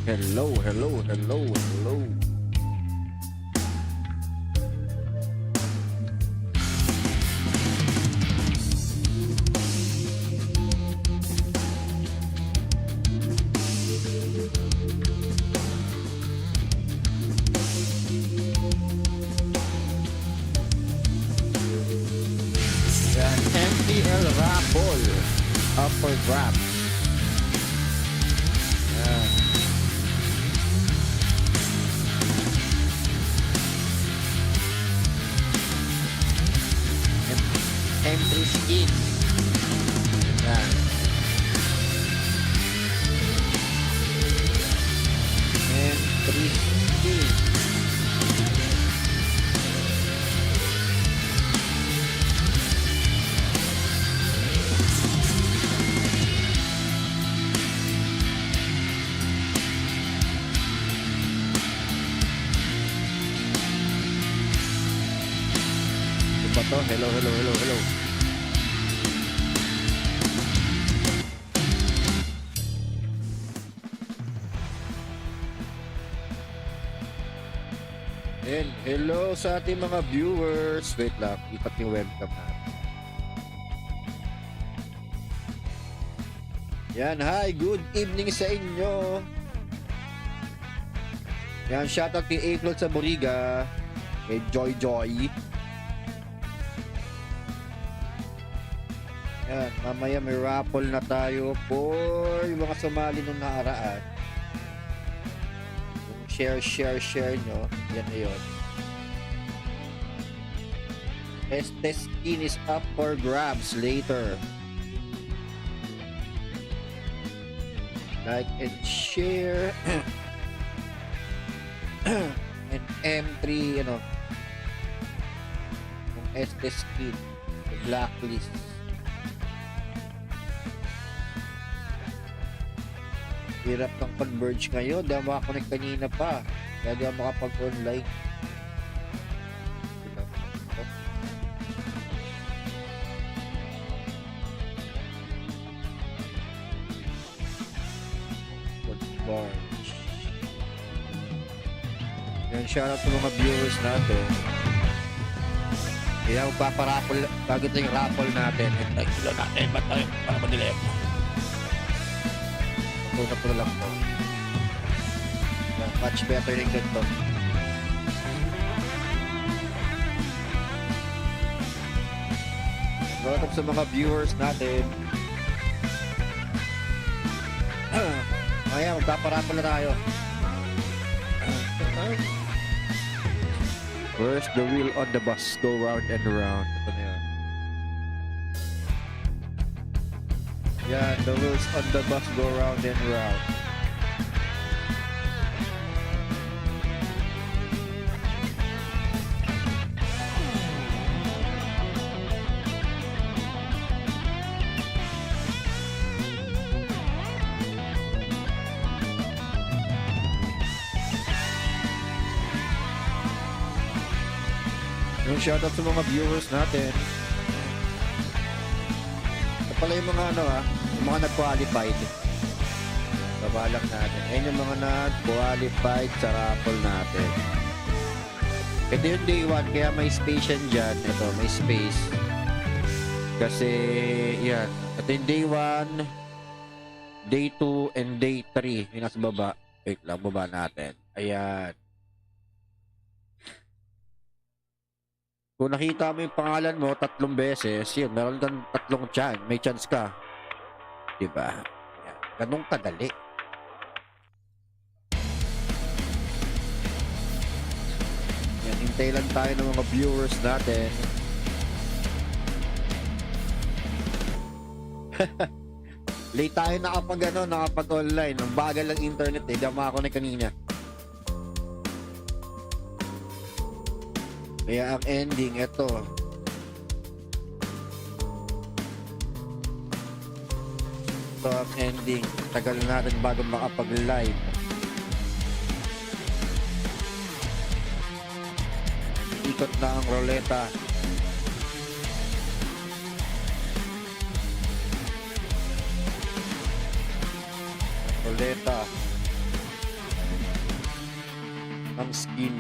Hello, hello, hello, hello. Yan, MPL Raffle Upper Grab. Yan. Entry skin. Yan. Entry skin. Diba to? Hello, hello, hello, hello. And hello sa ating mga viewers. Wait lang, ipat yung webcam natin. Yan, hi, good evening sa inyo. Yan, shoutout kay April sa Boriga, kay Joy Joy. Yan, mamaya may raffle na tayo for yung mga sumali nung nakaraan. Share nyo. Yan na yun. Este skin is up for grabs later. Like and share. And M3, you know, yung Este skin, the blacklist. Hirap ng converge ngayon. Di ako makakonect kanina pa. Kaya di ako makapag-online. Converge. Yan, shoutout sa mga viewers natin. Kaya magpaparapol bago ito yung raffle natin. Ay, sila natin. Ba't tayo? Para madilim. Una po lang po. Much better than ganito. Welcome sa mga viewers natin. Ayan, magpaparapol na tayo. Where's the wheel on the bus? Go round and round. Ito na yan. Yeah, the wheels on the bus go round and round. Yung shoutout sa mga viewers natin. Ito pala yung mga yung mga nag-qualified. Babalak natin. Ayun yung mga nag-qualified sa raffle natin. Ito yung day 1, kaya may space yan dyan. Ito, may space. Kasi, yan. Ito yung day 1, day 2, and day 3. Yung nasa baba. Wait lang, baba natin. Ayan. Kung nakita mo yung pangalan mo 3 beses, yun, meron kang 3 chance. May chance ka. Diba? Yan. Ganun kadali. Yan, hintay lang tayo ng mga viewers natin. Late tayo nakapag-online. Ang bagal lang internet eh. Di ako makakonect kanina. Kaya ang ending, ito. Ito ang ending. Tagal natin bago makapag-live. Ikot na ang roleta. Roleta. ng skin.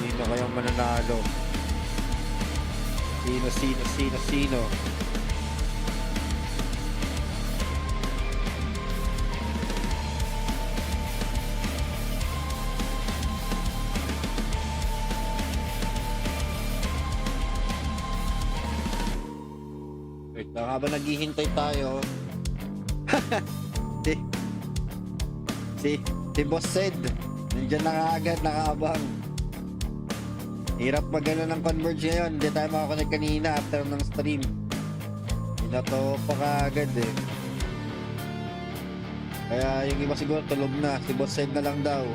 Sino kayang mananalo? Sino? Wait lang, habang naghihintay tayo. si Boss Sed, nandiyan na agad, nakaabang. Hirap magano ng converge ngayon. Hindi tayo makakonect kanina after ng stream. Inato pa kaagad eh. Kaya yung iba siguro tulog na. Si Boss Sed na lang daw.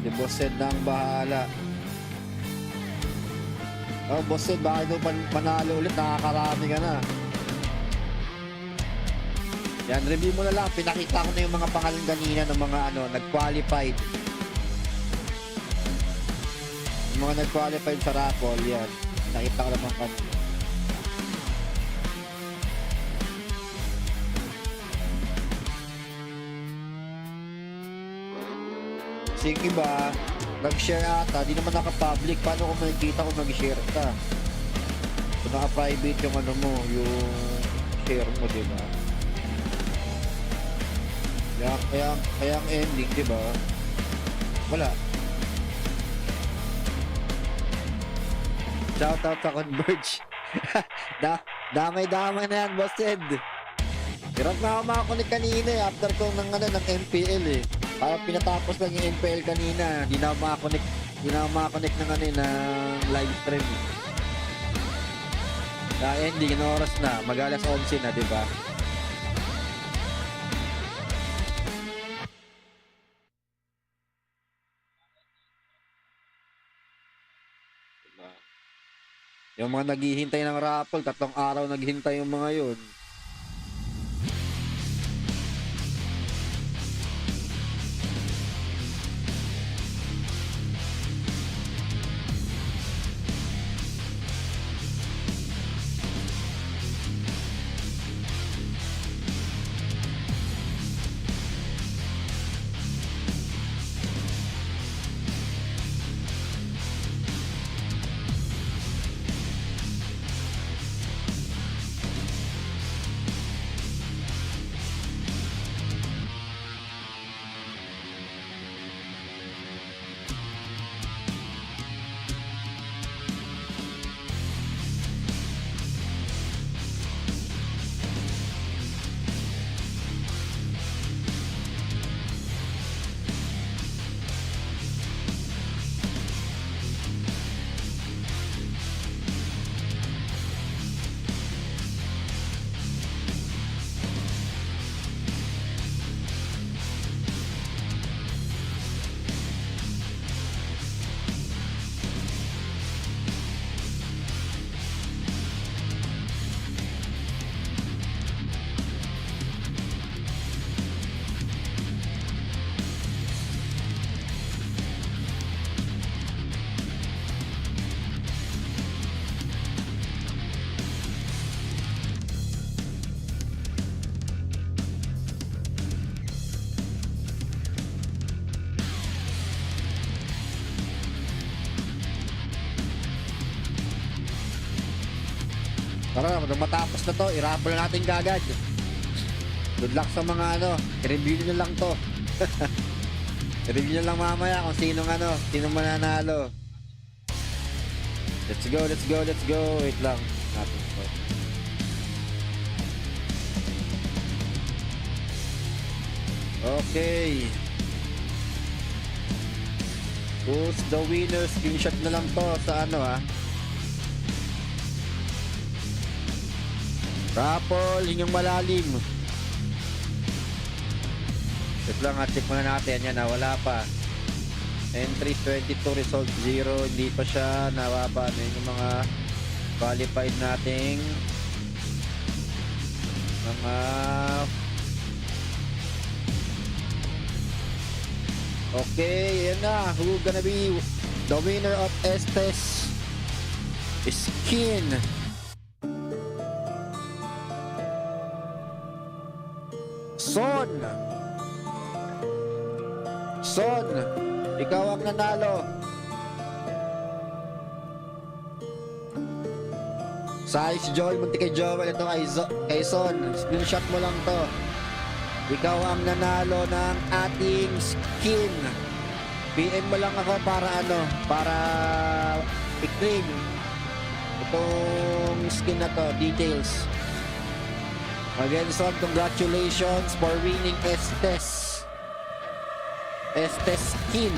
Si Boss Sed na ang bahala. Oh, Boss Sed, baka ito panalo ulit. Nakakarami ka na. Yan, review mo na lang. Pinakita ko na yung mga pangalan kanina ng mga nag-qualified. Yung mga nag-qualified sa raffle, yan. Pinakita ko naman kanina. Kasi yung iba, nag-share ata, di naman naka-public. Paano kung makikita kung nag-share ka? Kung naka-private yung yung share mo, diba? Kaya ang ending, di ba? Wala. Shoutout sa Converge. Damay-damay na yan, Boss Ed. Hirap na ako makakunik kanina eh. After ko ng MPL eh. Parang pinatapos lang yung MPL kanina. Di na ako makakunik ng live stream. Kaya ending, yung oras na. Mag-alas 11 na, di ba? Yung mga naghihintay ng raffle, 3 araw naghihintay yung mga yun. Tara, matapos na to, i-raffle natin kagad. Good luck sa mga i-review nyo lang to. I-review nyo lang mamaya kung sino mananalo. Let's go. Wait lang. Natin to. Okay. Who's the winner? Screenshot na lang to sa raffle, inyong malalim. Wait lang, check muna natin. Yan, wala pa. Entry 22, result 0. Hindi pa siya nababa. Yung mga qualified nating mga okay, yan na. Who gonna be the winner of Estes Skin? Son! Son! Ikaw ang nanalo. Size Joel, munti kay Joel. Ito kay Son. Screenshot mo lang to. Ikaw ang nanalo ng ating skin. PM mo lang ako para ano, para i-claim itong skin na to, details. Again, Son, congratulations for winning Estes skin.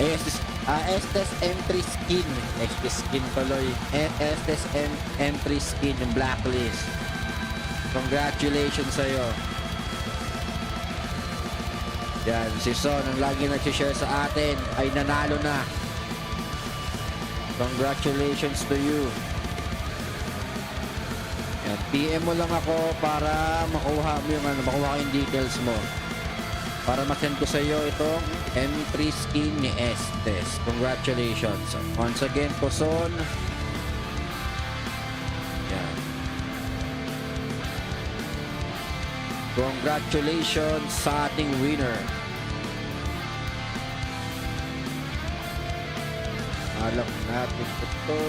Estes M3 skin. Estes skin tuloy. Estes M3 skin, yung blacklist. Congratulations sa'yo. Yan, si Son, ang lagi nag-share sa atin, ay nanalo na. Congratulations to you. Yan, PM mo lang ako para makuha mo yung, makuha yung details mo. Para ma-send ko sa iyo itong M3 skin ni Estes. Congratulations. Once again po, Son. Yan. Congratulations sa ating winner. Alam natin ito.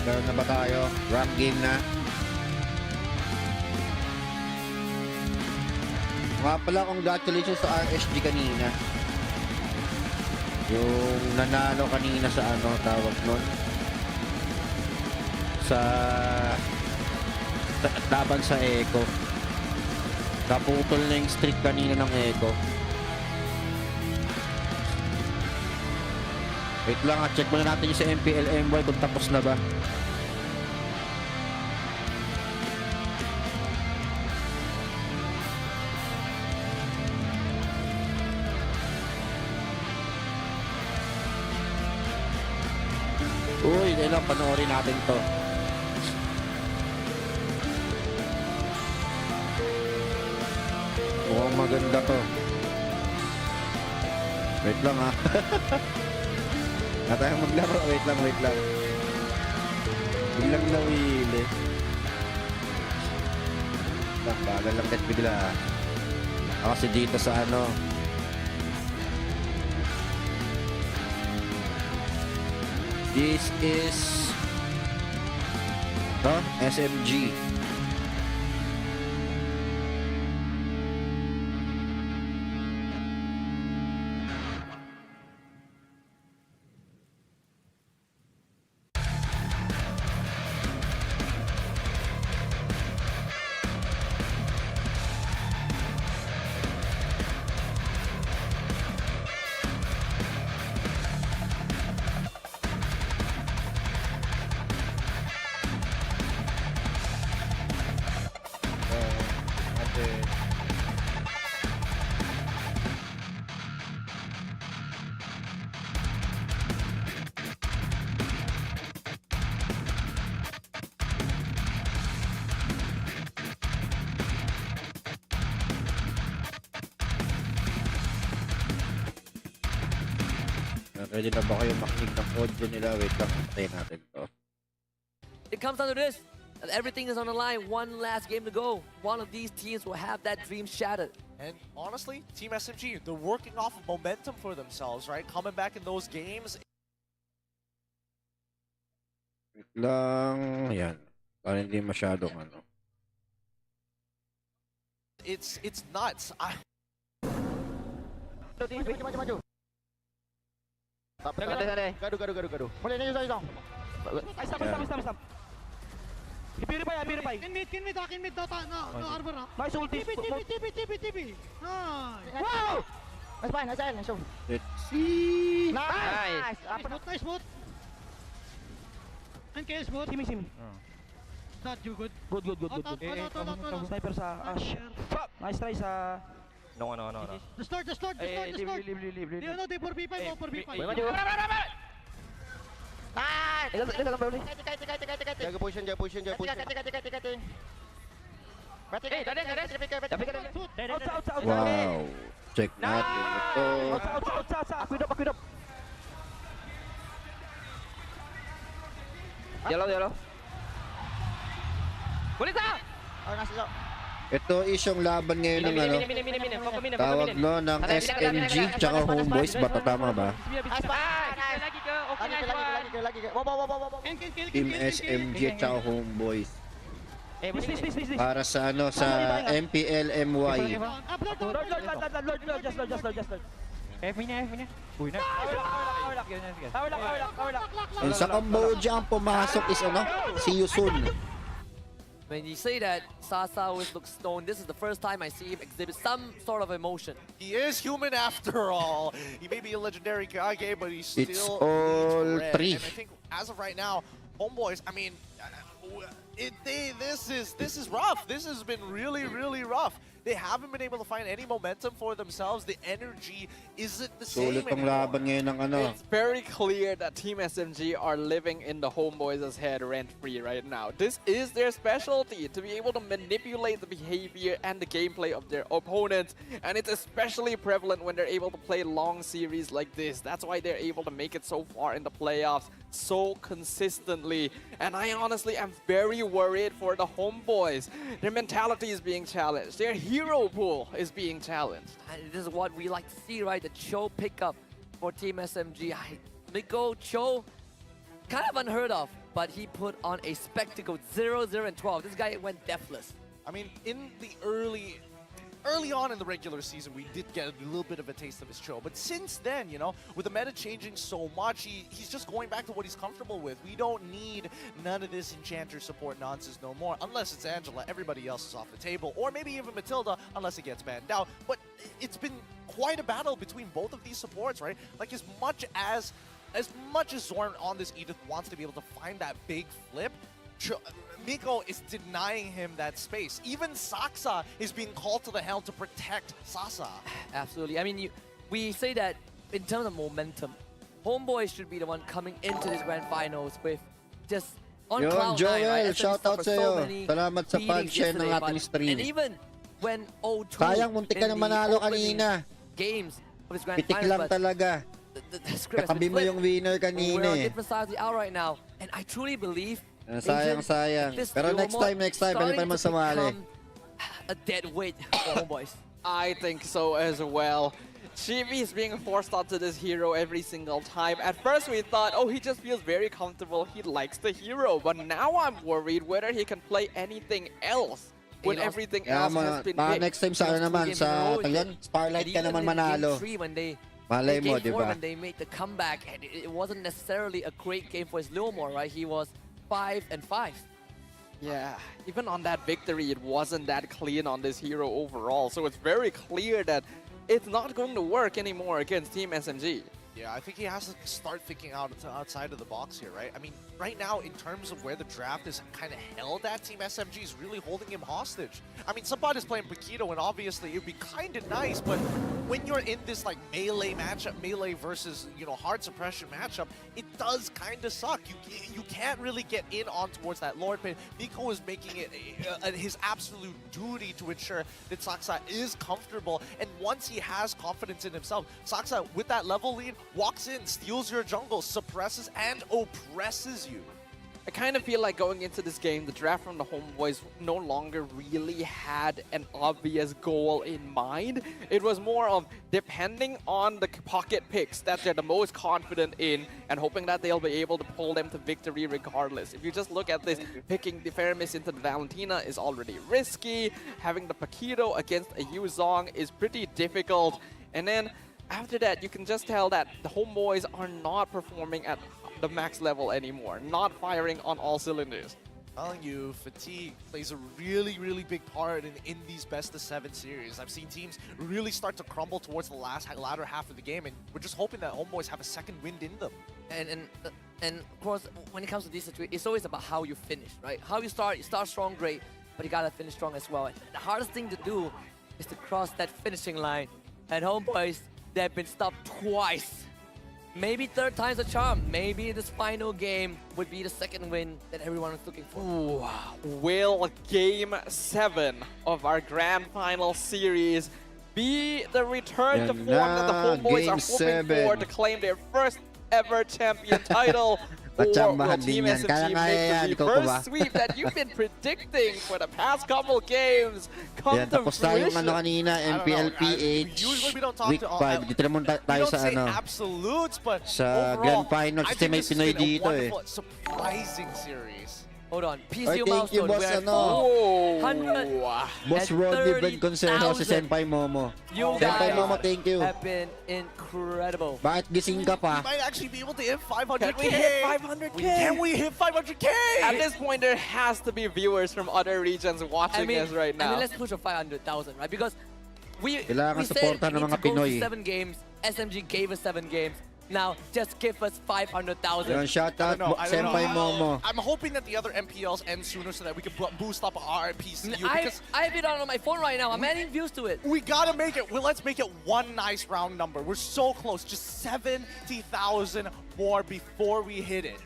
Magkaroon na ba tayo? Rank game na. Nga pala, congratulations sa RSG kanina. Yung nanalo kanina sa ano, tawag nun. Sa laban sa Echo. Kaputol na yung streak kanina ng Echo. Wait lang, check muna natin yung sa MPL MY kung tapos na ba. Uy, dahil lang, panoorin natin to. Mukhang maganda to. Wait lang ha. Na tayong maglaro. Wait lang. Biglang nawili. Bagal lang kahit bigla ha. Kasi dito sa ano, this is SMG. Ready na ba kayo makinig ng audio nila? Wait lang, patayin natin to. It comes down to this, that everything is on the line. One last game to go. One of these teams will have that dream shattered. And honestly, Team SMG, they're working off of momentum for themselves, right? Coming back in those games. Wait lang, ayan. Para hindi masyadong ano. It's nuts. Gaduh. Boleh nanya saya. Stop. Purify. Kin mid, no arbor na. Nice ulti. TP. Wow! Nice. Let's see. Nice boot. And KS boot. Simi. Not you good. Good, good, good, good, Out, good. out. Sniper sa Ash. Fuck! Nice try sa... No. The start. Leave. Di ano, di 4v5 o 4v5. Nice! Ilan lang ba ulit? Jaga position. Outside. Wow. Check natin ito. Outside. Aquid up. Yellow. Kulita! Oh, nasa Ito is yung laban ngayon ng ano. Tawag no ng SMG tsaka Homeboys. Bata tama ba? Nice fight! Lagi ka. Wow. Team SMG at tsaka Homeboys. Please. Para sa ano sa MPL MY. Lord. Just Lord. F niya. Uy na. Power Yung sa Cambodia ang pumasok is ano? Si Yusun. When you say that, Sasa always looks stoned. This is the first time I see him exhibit some sort of emotion. He is human after all. He may be a legendary Kage, but he's still It's all needs red. three. And I think as of right now, Homeboys, I mean, this is rough. This has been really rough. They haven't been able to find any momentum for themselves. The energy isn't the same Sulit ang anymore. laban ngayon ng ano. It's very clear that Team SMG are living in the Homeboys' head rent-free right now. This is their specialty, to be able to manipulate the behavior and the gameplay of their opponents. And it's especially prevalent when they're able to play long series like this. That's why they're able to make it so far in the playoffs so consistently. And I honestly am very worried for the Homeboys. Their mentality is being challenged. Their hero pool is being challenged. And this is what we like to see, right? The Cho pickup for Team SMG. Miko Cho, kind of unheard of, but he put on a spectacle 0-0 and 12. This guy went deathless. I mean, in the early on in the regular season, we did get a little bit of a taste of his show. But since then, you know, with the meta changing so much, he's just going back to what he's comfortable with. We don't need none of this Enchanter support nonsense no more. Unless it's Angela, everybody else is off the table. Or maybe even Matilda, unless it gets banned out. But it's been quite a battle between both of these supports, right? Like, as much as Zorn on this Edith wants to be able to find that big flip, Miko is denying him that space. Even Saksa is being called to the helm to protect Sasa. Absolutely. I mean, we say that in terms of momentum, Homeboys should be the one coming into this grand finals with just on Yun, cloud Joel, nine, right? SMG shout out suffered sa'yo. so many Salamat sa beatings pag-share ng yesterday, ating but- stream. And even when O2 Sayang, muntik ka in na the manalo opening kanina. games of this grand Pitik finals, lang but talaga. the script has Katabi been mo yung flipped. winner We're kanina on eh. different sides of the hour right now, and I truly believe Sayang. this Pero next time, pwede pa naman sumali. a dead weight for Homeboys. I think so as well. Chibi is being forced onto this hero every single time. At first we thought, oh, he just feels very comfortable. He likes the hero. But now I'm worried whether he can play anything else when everything else has been picked. Next time sa ano naman, sa Starlight ka naman manalo. Malay mo, di ba? When they made the comeback, and it wasn't necessarily a great game for his Lilmore, right? He was 5-5. Yeah, even on that victory, it wasn't that clean on this hero overall. So it's very clear that it's not going to work anymore against Team SMG. Yeah, I think he has to start thinking outside of the box here, right? I mean, right now, in terms of where the draft is kind of held at, Team SMG is really holding him hostage. I mean, somebody is playing Paquito, and obviously it would be kind of nice, but when you're in this like melee matchup, melee versus, you know, hard suppression matchup, it does kind of suck. You can't really get in on towards that Lord pin. Miko is making it his absolute duty to ensure that Saksa is comfortable, and once he has confidence in himself, Saksa, with that level lead, walks in, steals your jungle, suppresses and oppresses you. I kind of feel like going into this game, the draft from the Homeboys no longer really had an obvious goal in mind. It was more of depending on the pocket picks that they're the most confident in and hoping that they'll be able to pull them to victory regardless. If you just look at this, picking the Feramis into the Valentina is already risky. Having the Paquito against a Yuzong is pretty difficult. And then after that, you can just tell that the Homeboys are not performing at the max level anymore, not firing on all cylinders. Telling you, fatigue plays a really big part in these best-of-7 series. I've seen teams really start to crumble towards the latter half of the game, and we're just hoping that Homeboys have a second wind in them. And of course, when it comes to this situation, it's always about how you finish, right? How you start strong, great, but you gotta finish strong as well. And the hardest thing to do is to cross that finishing line. And homeboys, they've been stopped twice. Maybe third time's a charm. Maybe this final game would be the second win that everyone was looking for. Ooh, will Game 7 of our Grand Final Series be the return to Yan form that the na, homeboys Game are hoping for 7. to claim their first ever champion title? Or will Patsambahan Team din yan. SMG Kaya make yan, the ikaw pa ba? reverse sweep that you've been predicting for the past couple games come Yan, to tapos tayong fruition? ano kanina, I don't know, MPLPH, usually we don't talk week to 5. Dito naman we tayo don't sa say ano. absolutes, but Sa overall, Grand Finals, I kasi think may this has Pinoy been a dito eh. wonderful, surprising series. Hold on, Ay, PCU thank you, milestone. boss, We're at ano. 400. Boss And Rodney Ben Consejo, si 30,000. Senpai Momo. You Senpai guys Momo, thank you. have been incredible. Bakit gising ka We pa? might actually be able to hit 500K. Can we hit 500K? Can we hit 500K? At this point, there has to be viewers from other regions watching us right now. let's push for 500,000, right? Because we Kailangan said supportan we ng need mga to go to Pinoy. 7 games. SMG gave us 7 games. Now, just give us 500,000. Yan, shout I out don't know. I don't Senpai know. Momo. I'm hoping that the other MPLs end sooner so that we can boost up our PCU. I Because have it on my phone right now. I'm adding views to it. we gotta make it. Well, let's make it one nice round number. We're so close. Just 70,000 more before we hit it.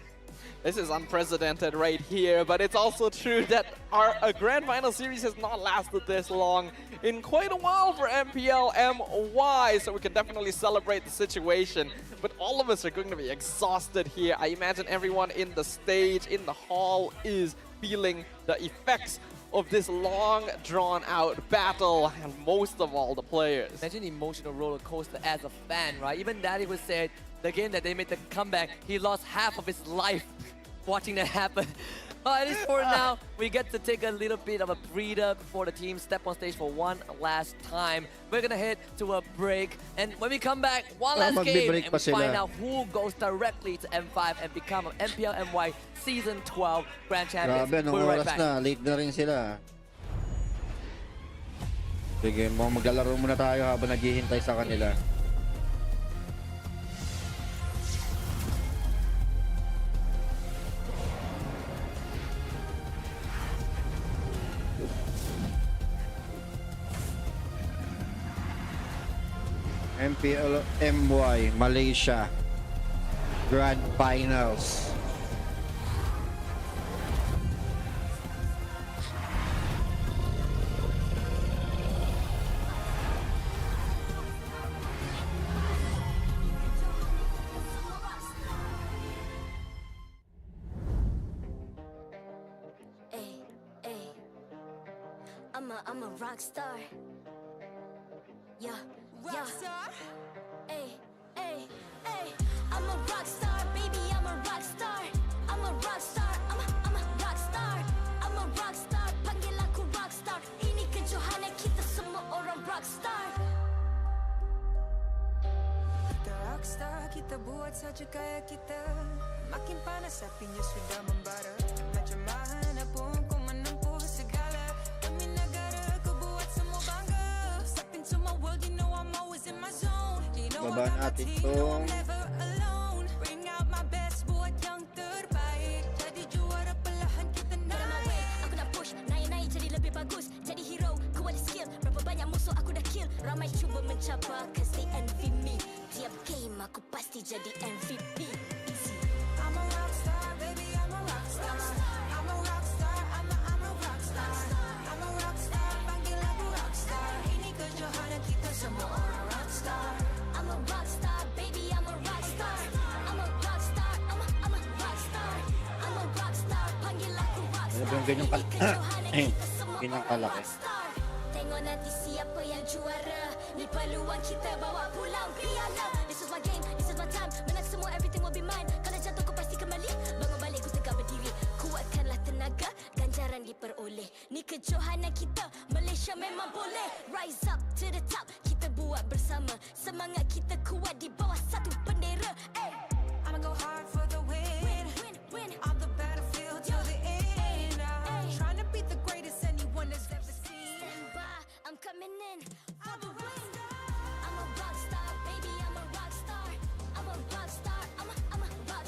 This is unprecedented right here, but it's also true that our Grand Final Series has not lasted this long in quite a while for MPL MY, so we can definitely celebrate the situation. But all of us are going to be exhausted here. I imagine everyone in the stage, in the hall, is feeling the effects of this long, drawn-out battle, and most of all, the players. Imagine the emotional roller coaster as a fan, right? Even Daddy would say the game that they made the comeback, he lost half of his life watching that happen. But at least for now, we get to take a little bit of a breather before the team step on stage for one last time. We're gonna head to a break, and when we come back, one last game, magbe-break and pa we find sila. out who goes directly to M5 and become an MPL MY Season 12 Grand Champions. Grabe, anong We'll be right oras back. na? Late na rin sila. Sige, maglalaro muna tayo habang naghihintay sa kanila. MPL MY Malaysia Grand Finals. Ay, ay. I'm a rock star. Yeah, rock star. Ay, ay, ay. I'm a rock star, baby. I'm a rock star. I'm a rock star. I'm a rock star. I'm a rock star. Panggil ako rock star. Ini kejohanan kita semua orang rock star. Kita rockstar, kita buat saja gaya kita. Makin panas apinya sudah membara. Macam mana pun kau menempuh segala. Demi negara kau buat semua bangga. Step into my world, you know I'm always in my zone. You know I Baba got my natin team, no, I'm tong never alone. Bring out my best, buat yang terbaik. Jadi juara perlahan kita Get on my way, naik. aku nak push. Naik-naik jadi lebih bagus. Jadi hero, ku ada skill. Berapa banyak musuh aku dah kill. Ramai cuba mencabar, cause they envy me. Tiap game aku pasti jadi MVP. Easy. I'm a rockstar, baby, I'm a rockstar. I'm a rockstar, I'm a rockstar. I'm a rockstar, panggil aku rockstar. Ini kejohanan kita semua orang rockstar. I'm a rock star, baby, I'm a rock star. I'm a rock star, I'm a rock star. I'm a rock star, panggil aku rock Ano star. ba yung ganyang Ini kejohanan eh, kita semua ganyang orang kalaki? rock star. Tengok nanti siapa yang juara. Ni peluang kita bawa pulang piala. This is my game, this is my time. Menang semua, everything will be mine. Kalau jatuh kau pasti kembali. Bangun balik ku tegak berdiri. Kuatkanlah tenaga, ganjaran diperoleh. Ni kejohanan kita, Malaysia memang boleh. Rise up to the top, kita buat bersama. Semangat kita kuat di bawah satu bendera. Ay. I'ma go hard for the win. Win, win. On the battlefield till the end. I'm Ay. trying to beat the greatest anyone has ever seen. Stand by, I'm coming in for the win. I'm a rock star, baby, I'm a rock star. I'm a rock star, I'm a rock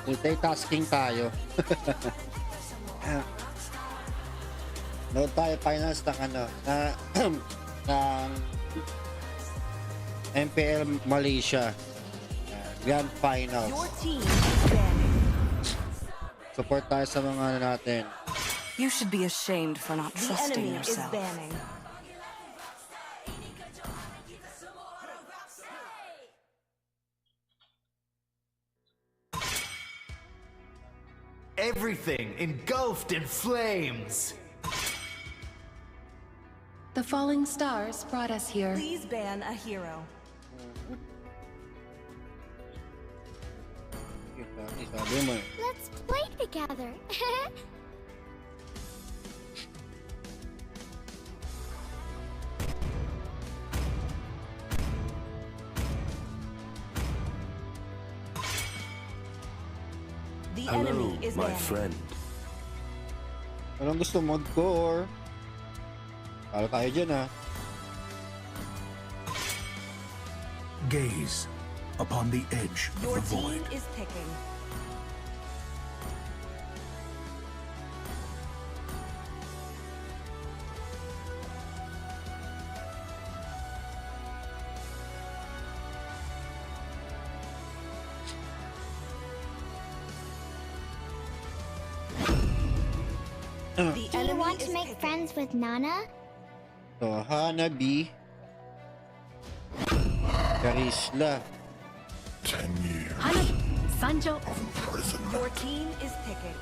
Multitasking tayo. Nood tayo finals ng ano, ng MPL Malaysia. Grand Finals. Your team is banning. Support tayo sa mga ano natin. You should be ashamed for not The trusting enemy is yourself. banning. Everything engulfed in flames. The falling stars brought us here. Please ban a hero. Sabi mo. Let's play together. The enemy is banning. Anong gusto mod ko or? Talo tayo dyan ha. Gaze upon the edge of Your the team void. is picking. The Do you enemy want is to make picking. friends with Nana? So, Hanabi. Karisla. 10 years Sanjo. of imprisonment. Your team is picking.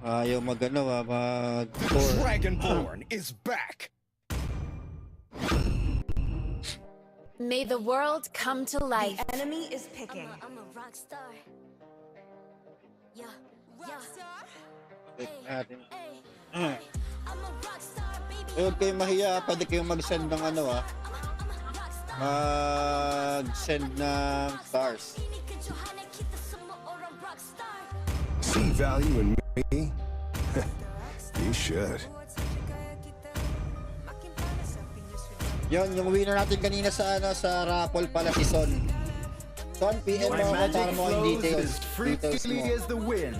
Ayaw mag-ano mag-score. Dragonborn is back. May the world come to life. The enemy is picking. I'm a rock star. Yeah, Check natin. I'm a rock star, baby. Eh, huwag kayong mahiya. Pwede kayong mag-send ng ano I'm a rock star. Mag-send ng stars. See value in me? You should. Yun, yung winner natin kanina sa ano, sa raffle pala si Son. Son, PM mo ako para mo yung details. Details mo. as the wind.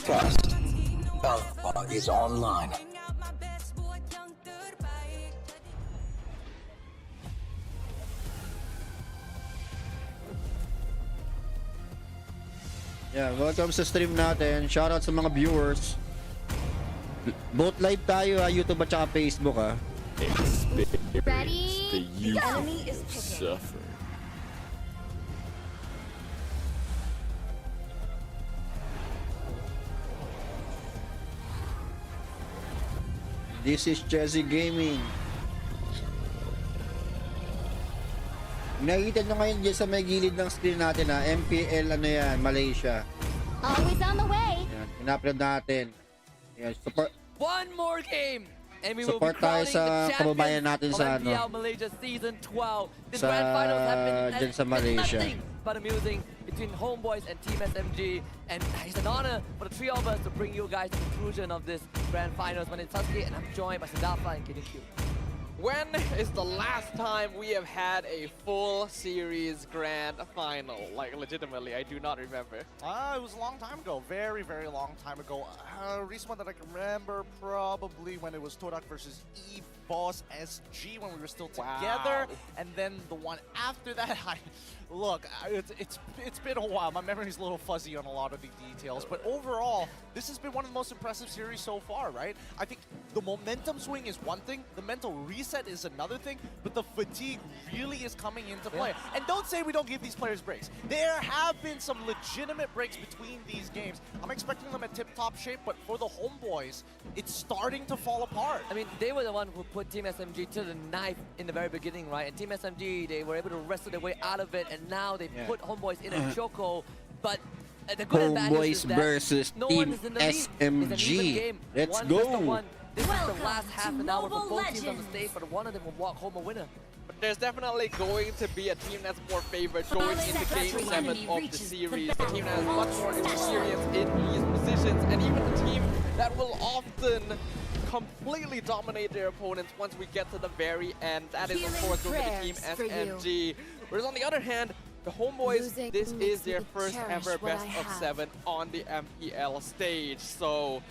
Trust. Alpha is online. Yeah, welcome sa stream natin. Shoutout sa mga viewers. Both live tayo ha, YouTube at saka Facebook ha. Ready? The enemy is picking. This is ChezyGaming. Nakikita nyo ngayon dyan sa may gilid ng screen natin ha, MPL ano yan, Malaysia. Always on the way. Yan, in-upload natin. Yan, support. One more game, and we Support will be tayo crowning sa the kababayan natin champions sa of ano. MPL Malaysia Season 12. The Sa- grand finals have dyan sa been Malaysia. nothing but amusing between Homeboys and Team SMG, and it's an honor for the three of us to bring you guys to the conclusion of this grand finals. When it's Sasuke, and I'm joined by Sadafa and KDQ. When is the last time we have had a full series grand final? Like, legitimately, I do not remember. It was a long time ago. Very, very long time ago. Recent one that I can remember, probably when it was Torak versus E-Boss SG when we were still together. Wow. And then the one after that, look, it's been a while. My memory's a little fuzzy on a lot of the details. But overall, this has been one of the most impressive series so far, right? I think the momentum swing is one thing. The mental reset is another thing. But the fatigue really is coming into play. And don't say we don't give these players breaks. There have been some legitimate breaks between these games. I'm expecting them at tip-top shape, but for the Homeboys, it's starting to fall apart. I mean, they were the one who put Team SMG to the knife in the very beginning, right? And Team SMG, they were able to wrestle their way out of it, and now they put Homeboys in a choco. But the good advantage Homeboys is that versus no Team one is in the lead. It's an even SMG. game. Let's One go. best of one. This is the Welcome last half to an hour for Mobile both teams on the Legends. stage, but one of them will walk home a winner. But there's definitely going to be a team that's more favored going into Game 7 of the series. The team that has much more experience in these positions, and even the team that will often completely dominate their opponents once we get to the very end. That is, of course, going to be Team prayers for you. SMG. Whereas on the other hand, the Homeboys, Losing this makes is their me first cherish ever what best I of have. 7 on the MPL stage. So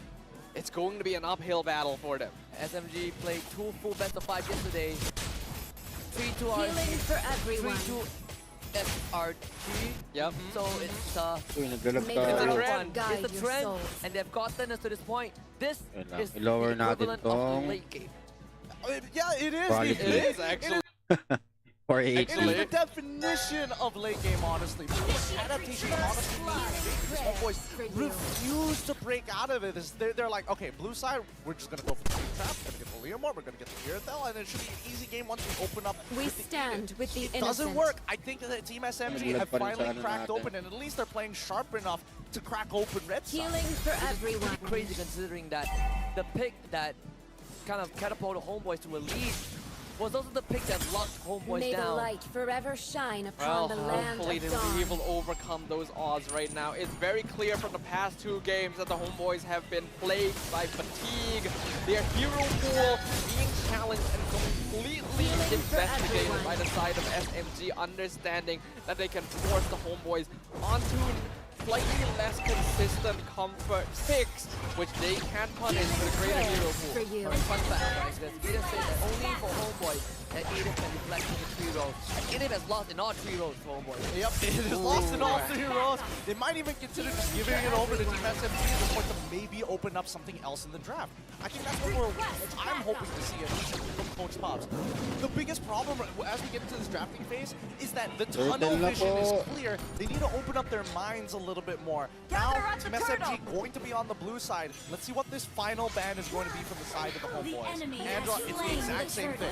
it's going to be an uphill battle for them. SMG played 2 full best of 5 yesterday. 3-2 Healing for everyone. 3-2 SRG. Yep. So it's Uy, naglalag May tayo. the It's a Lord trend. guide It's a your trend, souls. and they've gotten us to this point. This Yun lang. is the I-lower natin equivalent of tong the late game. Yeah, it is. Quality. It is actually. for It 8. is the definition of late game, honestly. Because adaptation, honestly, these homeboys refuse to break out of it. They're like, okay, blue side, we're just gonna go for the speed trap, we're gonna get the Leomore, we're gonna get the Irithel, and it should be an easy game once we open up. We with the stand with the It innocent. doesn't work. I think that Team SMG have Naglag pa rin sa finally ano cracked natin. open, and at least they're playing sharp enough to crack open red side. Healing for everyone. Pretty crazy considering that the pick that kind of catapulted Homeboys to a lead was also the pick that locked Homeboys May the down. light forever shine Well, upon the land hopefully of they will be dawn. able to overcome those odds right now. It's very clear from the past 2 games that the Homeboys have been plagued by fatigue. Their hero pool being challenged and completely investigated by the side of SMG, understanding that they can force the Homeboys onto slightly less consistent comfort picks, which they can punish with a greater hero For pool. you. Fun fact, guys, because Edith said that only for Homeboys that Edith can deflect in the 3 rows. And Edith has lost in all 3 rows for Homeboys. Yep, it is lost in all 3 rows. They might even consider just giving it over to Team SMG at this point to maybe open up something else in the draft. I think that's what I'm hoping to see, at least from Coach Pops. The biggest problem as we get into this drafting phase is that the tunnel vision is clear. They need to open up their minds a little bit more. Now, Team SMG going to be on the blue side. Let's see what this final ban is going to be from the side of the Homeboys. Andra, it's the exact same thing.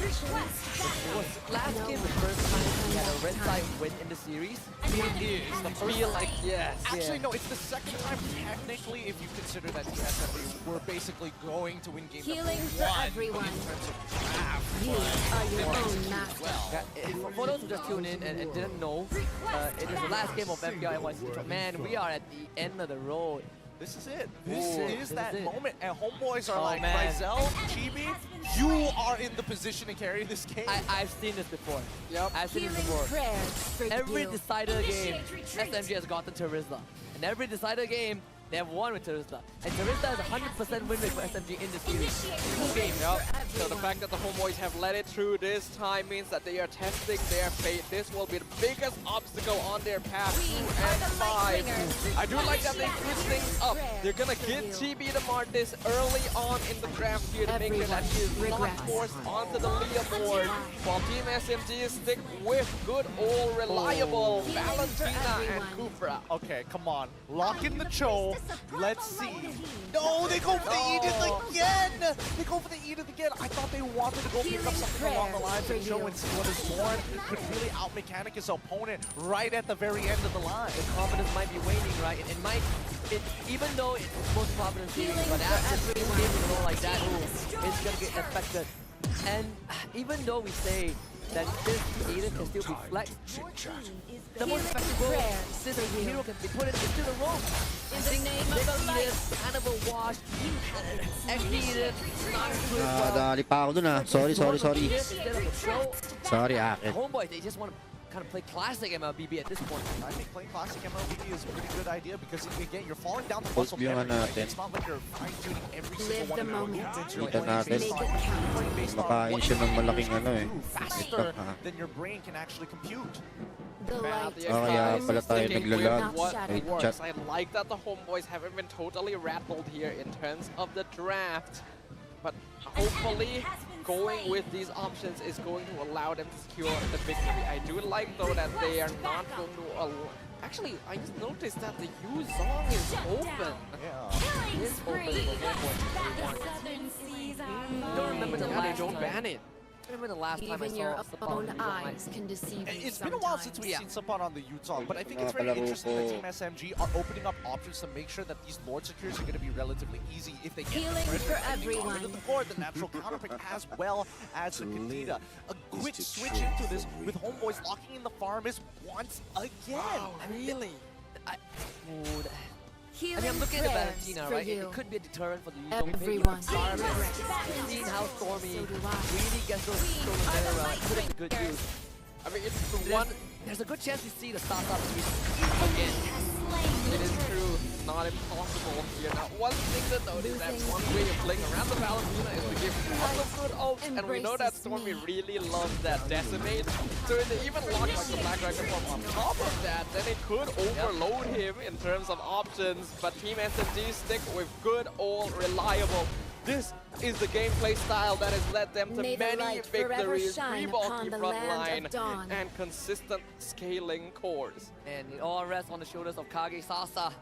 Was last game the first time we had a red side win in the series? It is the first Feel like yes. Actually, no, it's the second time technically if you consider that Team SMG were basically going to win game Healing number for 1 everyone. in terms of draft. You are your own master. For those who just tuned in and didn't know, it is the last game of MPL NYC. Man, we are at the end of the road. This is it. This Ooh, is that it. moment. And Homeboys are Oh, like, man. Rizel, Chibi, you are in the position to carry this game. I've seen this before. Yep. I've seen this Healing before. prayers for Every you. decider game, SMG has gotten Terizla. And every decider game, they have won with Terizla. And Terizla has a 100% win rate for SMG in the series. 2 games. Yep. So the fact that the Homeboys have let it through this time means that they are testing their fate. This will be the biggest obstacle on their path to N5. I do like that they switch things up. They're gonna get GB to Martis early on in the draft here to make sure that he is not forced onto the Leah board. While Team SMG stick with good old reliable Valentina and Kufra. Okay, come on. Lock in the Cho. Let's see. No, they go for the Edith again! They go for the Edith again. I thought they wanted to go pick up something along the lines of Cho and see what is born. Could really out-mechanic his opponent right at the very end of the line. The confidence might be waning, right? And it might, even though it's most confident series, but after 2 games in a row like that, it's gonna get affected. And even though we say that this Edith can still be flexed, the most effective role this hero can be put in is still the role. In the name of the light. Edith, kind of a wash. XD Edith, not good well. Dali pa ako dun ah. Sorry. Edith instead of a show. Sorry, akin. Homeboys, they just want to kind of play classic MLBB at this point. I think playing classic MLBB is a pretty good idea because again, you're falling down the Pulse muscle view memory. nga Right? natin. It's not like you're fine-tuning every Live single one the of your moment. movements. You're Kita playing natin. based on- playing based on Makain what siya you ng can malaking do ano eh. faster TikTok, than your brain can actually compute. The light. kaya pala tayo Sticking naglalag. with what Wait, works. chat. I like that the Homeboys haven't been totally rattled here in terms of the draft. But hopefully, going with these options is going to allow them to secure the victory. I do like, though, that they are not going to... Actually, I just noticed that the U song is open. Yeah. It's open for Homeboys. Southern seas are Don't remember the Yeah, they last don't time. ban it. remember the last time I Even your saw Sapon own on the online. eyes can deceive you It's been a while since we've seen Sapon on the Utah, but I think it's very interesting that Team SMG are opening up options to make sure that these Lord Secures are going to be relatively easy if they get Healing the for pressure. everyone. The board, the natural counterpick, as well as the Kadita. A quick switch into this with Homeboys locking in the farmers once again. Wow, really? I mean, I'm looking at the Valentina, right? It could be a deterrent for the usual pick. Everyone. Seeing how Stormy So do I. really gets those stolen very well. It could have been good use. I mean, it's the one. There's a good chance we see the startup again. It is true, not impossible here. Now, one thing to note is that one way of playing around the Valentina is to give lots of good ults, and we know that Stormy really loves that Decimate. So if they even lock like the Black Dragon Form on top of that, then it could overload him in terms of options. But Team SMG stick with good old reliable. This is the gameplay style that has led them to May the many light forever victories, shine free bulky upon the front land line, of dawn. and consistent scaling cores. And it all rests on the shoulders of Kage Sasa.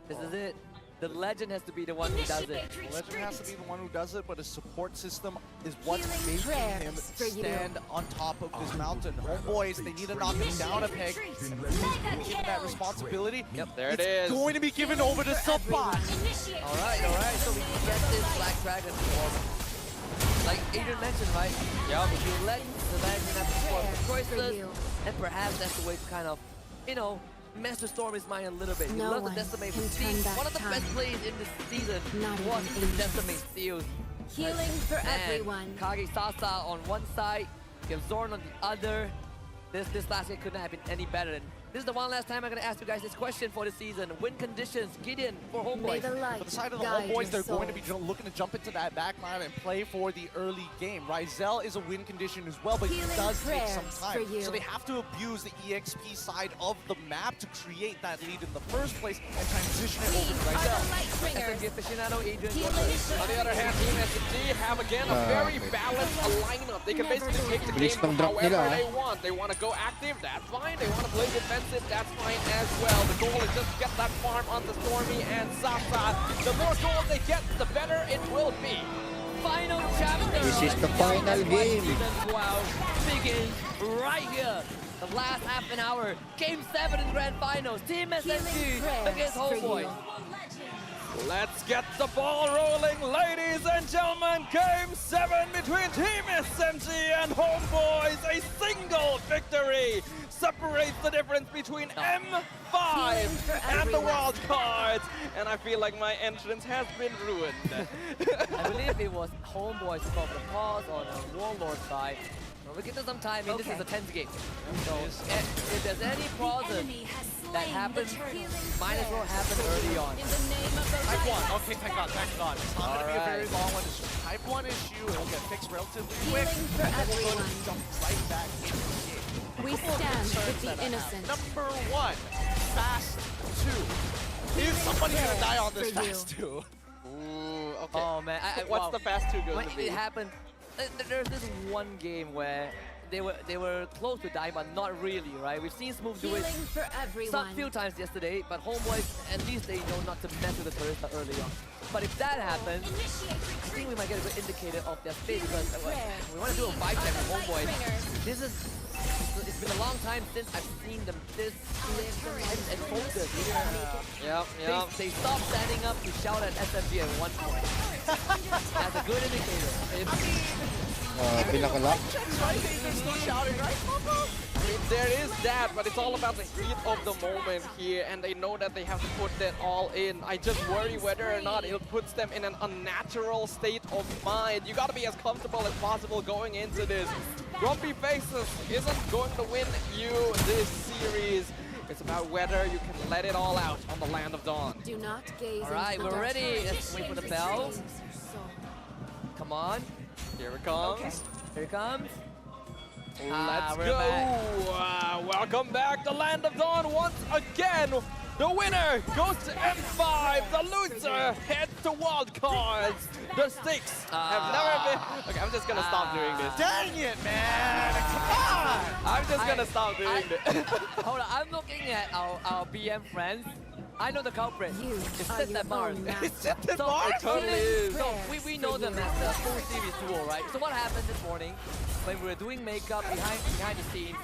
This is it. The legend has to be the one who does it. The legend has to be the one who does it, but his support system is what's Healing making prayers him for you. stand on top of this mountain. Homeboys, they need to knock him down a peg. Given that responsibility, There it it's is. going to be given over to Sapon. Alright, so we can get this Black Dragon form. Like Adrian mentioned, right? Yup. If you let the Valentina perform the For choices, you. and perhaps that's the way to kind of, you know, mess with Stormy's mind a little bit. He No loves to one decimate can with turn Steve. back One of the best time. plays in this season Not was even the angels. decimate steals. Healing for Man, everyone. Kage Sasa on one side, you have Zorn on the other. This last game could not have been any better. And this is the one last time I'm going to ask you guys this question for the season. Win conditions, Gideon for May Homeboys. the light For the side of the guide Homeboys, they're your going to be souls. looking to jump into that back line and play for the early game. Rizel is a win condition as well, but Healing it does take some prayers time. for you. So they have to abuse the EXP side of the map to create that lead in the first place and transition it over to Rizel. SMG aficionado Adrian. On the other hand, Team SMG have again a very balanced lineup. They can basically take the Bilis game ng drop however nila, they want. They want to go active, that's fine. They want to play defensive, that's fine as well. The goal is just to get that farm onto Stormy and Sasa. The more gold they get, the better it will be. Final chapter. This is the final game. Season 12 begins right here. The last half an hour. Game 7 in Grand Finals. Team SMG against Homeboys. Let's get the ball rolling, ladies and gentlemen. Game 7 between Team SMG and Homeboys. A single victory separates the difference between M5 and the wild cards. And I feel like my entrance has been ruined. I believe it was Homeboys who called the pause on the Warlord side. Well, we give it some time. I mean, this is a tense game. So if there's any pauses that happen, might as well happen early on. Type 1. Okay, thank God, thank God. It's not going to be a very long one. It's just a Type 1 issue. It'll get fixed relatively quick. Healing for And we'll everyone. jump right back into the game. We Couple of stand concerns with the that I have. innocent. Number 1, Fast 2. Is somebody going to die on this prayers Fast 2? Ooh, okay. Oh man, What's the fast 2 going when to be? it happened, there's this one game where they were close to dying, but not really, right? We've seen Smooth do it Healing for everyone. some few times yesterday, but Homeboys, at least they know not to mess with the turrets early on. But if that happens, I think we might get a good indicator of their fate because we want to do a vibe check with Homeboys. It's been a long time since I've seen them this intense and focused. Yep. They stopped standing up to shout at SMG at one point. That's a good indicator. Pinakalak. Right? They're still shouting, right, Papa? I mean, there is that, but it's all about the heat of the moment here, and they know that they have to put that all in. I just worry whether or not it puts them in an unnatural state of mind. You gotta be as comfortable as possible going into this. Grumpy Faces isn't going to win you this series. It's about whether you can let it all out on the Land of Dawn. Do not gaze All right, into the we're dark ready. times. Let's wait for the bell. Come on. Here it comes. Here it comes. Let's we're go! back. Welcome back to Land of Dawn once again. The winner goes to M5. The loser heads to wild cards. The stakes have never been. Okay, I'm just gonna stop doing this. Dang it, man! Come on! I'm just gonna stop doing this. Hold on, I'm looking at our BM friends. I know the culprit. You It's are Sith your and Mars. own master. It totally is. So we know them as the full series duo, right? So what happened this morning when we were doing makeup behind the scenes?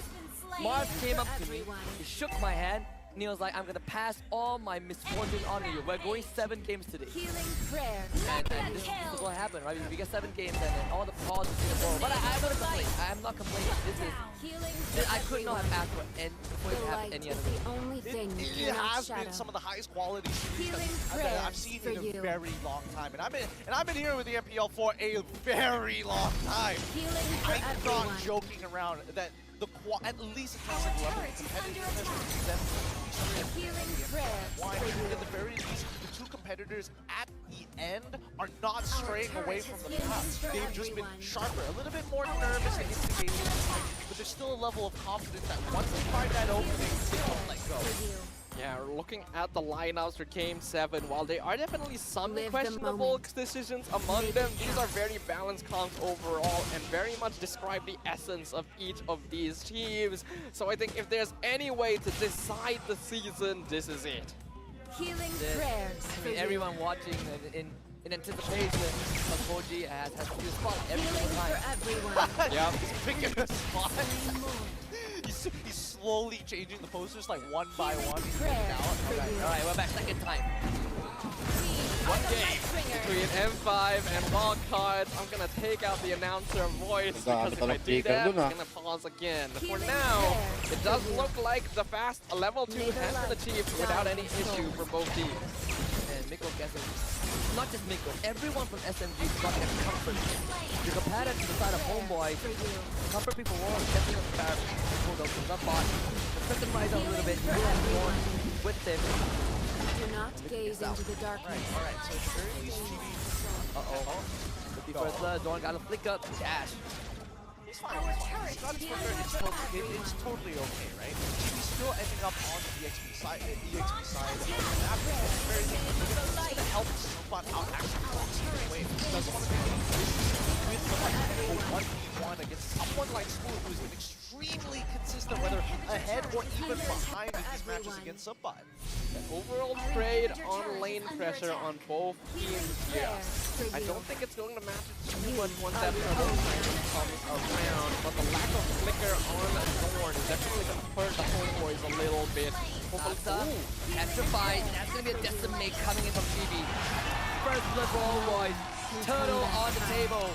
Mars came up to me, he shook my hand, and he was like, I'm gonna pass all my misfortune on to you. We're going 7 games today. Healing prayer. And this is what happened, right? We get 7 games and then all the calls are in a row. But I'm not complaining. I'm not complaining. I could not have asked for it to happen any other way. The only thing you It cannot has shadow. been some of the highest quality series Healing that I've prayers seen for in a you. very long time, and I've been here with the MPL for a very long time. Healing for I'm everyone. not joking around that at least at the level of competitiveness that Healing prayers why for you. at the very least the two competitors at the end are not straying away from the path. They've just been sharper, a little bit more nervous and instigating, but there's still a level of confidence that once they find that opening, they don't let go. Yeah, looking at the lineups for Game 7, while there are definitely some Live the questionable moment. decisions among them, these are very balanced comps overall and very much describe the essence of each of these teams. So I think if there's any way to decide the season, this is it. Healing prayers for you. Everyone watching in anticipation of Koji has to do a spot every Healing single for time. everyone. Yeah, he's picking a spot. He's slowly changing the posters like one by one. He's picking Prayer out. for you. Alright, we're back second time. One game between M5 and Wildcards. I'm gonna take out the announcer voice because if I do that, I'm gonna pause again. For now, it does look like the fast level 2 has been achieved without any issue for both teams. And Miko gets it. Not just Miko, everyone from SMG got their comfort. You compare that to the side of Homeboy, comfort people were definitely not compared to the bot. The system rises a little bit, more with them. Do not gaze into the darkness. Alright, so it's very least Chibi. Uh-oh. Looking for a slur, Dawn got a flick up, dash. He's fine, he's fine. He's got his flicker, it's totally okay, right? He's still ending up on the EXP side. It's very different. It's gonna help someone out actually boxing away. He doesn't want to be with the 1v1 against someone like Smooth, who's been extremely consistent, whether ahead or even behind in these matches against Subbot. Overall trade on lane pressure on both teams here. I don't think it's going to matter too much once that turtle comes around, but the lack of flicker on Zorn is definitely going to hurt the homeboys a little bit. Petrified, that's going to be a decimate coming in from Chibi. First blood for Homeboys, turtle on the table.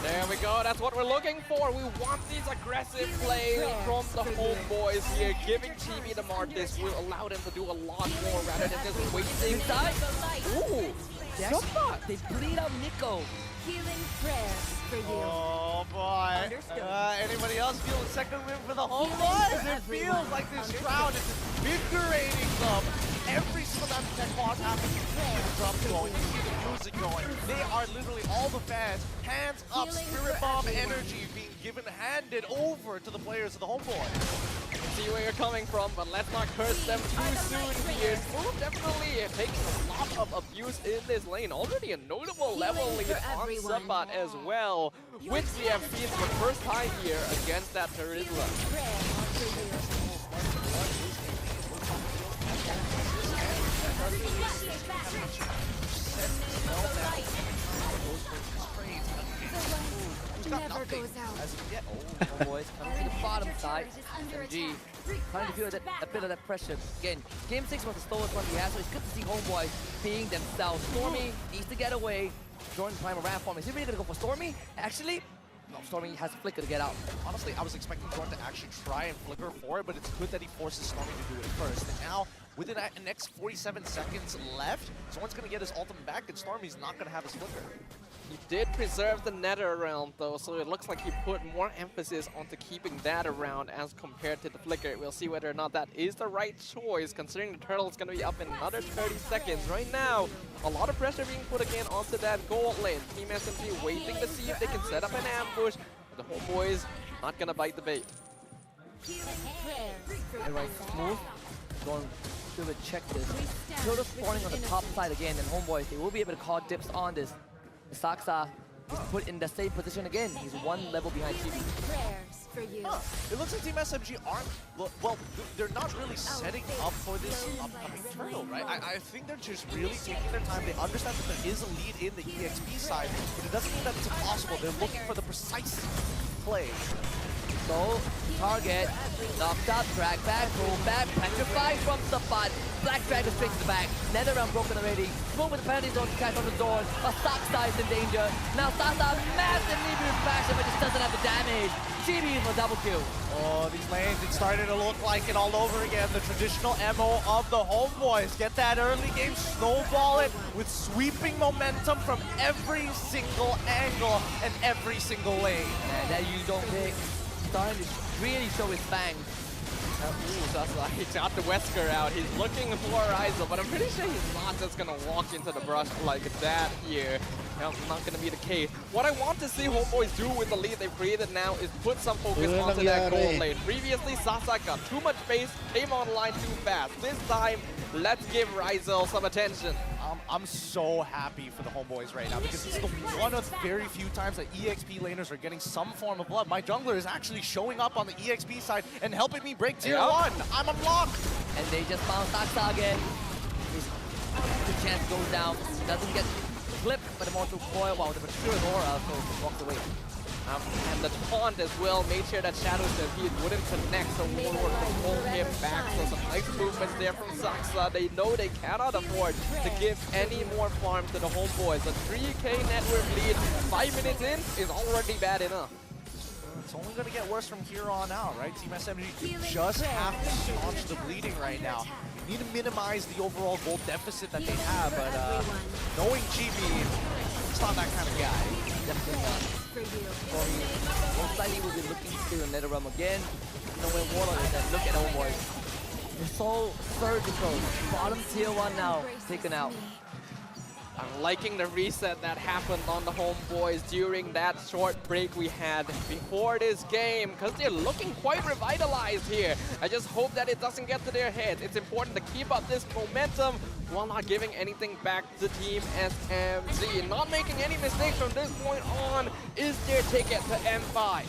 There we go, that's what we're looking for. We want these aggressive plays from the homeboys here. Giving Chibi the Martis will allow them to do a lot more rather than just waiting. Inside. Ooh, They bleed out Miko. Healing prayers for you. Oh boy. Anybody else feel a second win for the homeboys? It feels like this crowd is invigorating them. Every single time that pause happens, you see the drums going, you see the music going. They are literally all the fans, hands up, spirit bomb energy being handed over to the players of the homeboys. See where you're coming from, but let's not curse them too soon here. Smooth definitely taking a lot of abuse in this lane. Already a notable level lead on Subbot as well, which we have seen for the first time here against that Charisma. Never goes out. As of yet, Homeboys coming to the bottom side. SMG trying to feel a bit of that pressure. Again, Game 6 was the slowest one we had, so it's good to see Homeboys being themselves. Stormy needs to get away. Jordan Primal ran for him. Is he really going to go for Stormy? Actually, no, Stormy has a flicker to get out. honestly, I was expecting Jordan to actually try and flicker for it, but it's good that he forces Stormy to do it first. And now, within the next 47 seconds left, Zorn's going to get his ultimate back, and Stormy's not going to have his flicker. He did preserve the nether round though, so it looks like he put more emphasis onto keeping that around as compared to the flicker. We'll see whether or not that is the right choice, considering the turtle is going to be up in another 30 seconds. Right now, a lot of pressure being put again onto that gold lane. Team SMG waiting to see if they can set up an ambush. The homeboys not going to bite the bait. And right, Smooth going to check this. Turtle spawning on the top side again, and Homeboys, they will be able to call dips on this. Saksa He's put in the same position again. He's one level behind TV. Prayers for you. It looks like Team SMG aren't, well, they're not really setting up for this upcoming turtle, right? I think they're just really taking their time. They understand that there is a lead in the EXP side, but it doesn't mean that it's impossible. They're looking for the precise play. So, target, knocked up, drag back, pull back, petrified from the spot. Black Dragon straight to the back. Netherrealm broken already. Smooth with the penalty zone to catch on the door. But Saksa is in danger. Now Sasa massively boost fashion, but just doesn't have the damage. GB for double kill. Oh, these lanes, it's starting to look like it all over again. The traditional MO of the Homeboys. Get that early game, snowball it with sweeping momentum from every single angle and every single lane. And that you don't pick. Starting to really show his fangs. Ooh, Sasa, he got the Wesker out. He's looking for Ryzel, but I'm pretty sure he's not just gonna walk into the brush like that here. That's not gonna be the case. What I want to see Homeboys do with the lead they've created now is put some focus onto that gold lane. Previously, Sasa got too much space, came online too fast. This time, let's give Ryzel some attention. I'm so happy for the Homeboys right now because it's the one of very few times that EXP laners are getting some form of blood. My jungler is actually showing up on the EXP side and helping me break tier 1. I'm unlocked. And they just found Saksa again. His chance goes down. Doesn't get flipped, but the mortal coil. Wow, the mature aura, so he walks away. And the taunt as well made sure that Shadow Stampede wouldn't connect, so Warlord could pull him back. So some nice movements there from Saksa. They know they cannot afford to give any more farm to the Homeboys. A 3k network lead 5 minutes in is already bad enough. It's only going to get worse from here on out, right? Team SMG just have to staunch the bleeding right now. You need to minimize the overall gold deficit that they have, but knowing GB, it's not that kind of guy. Definitely not. Most likely we'll be looking to the Netherrealm again. You know, when Warlord is there, look at Homeboys. They're so surgical. Bottom tier 1 now, taken out. I'm liking the reset that happened on the Homeboys during that short break we had before this game, because they're looking quite revitalized here. I just hope that it doesn't get to their heads. It's important to keep up this momentum while not giving anything back to Team SMG. Not making any mistakes from this point on is their ticket to M5.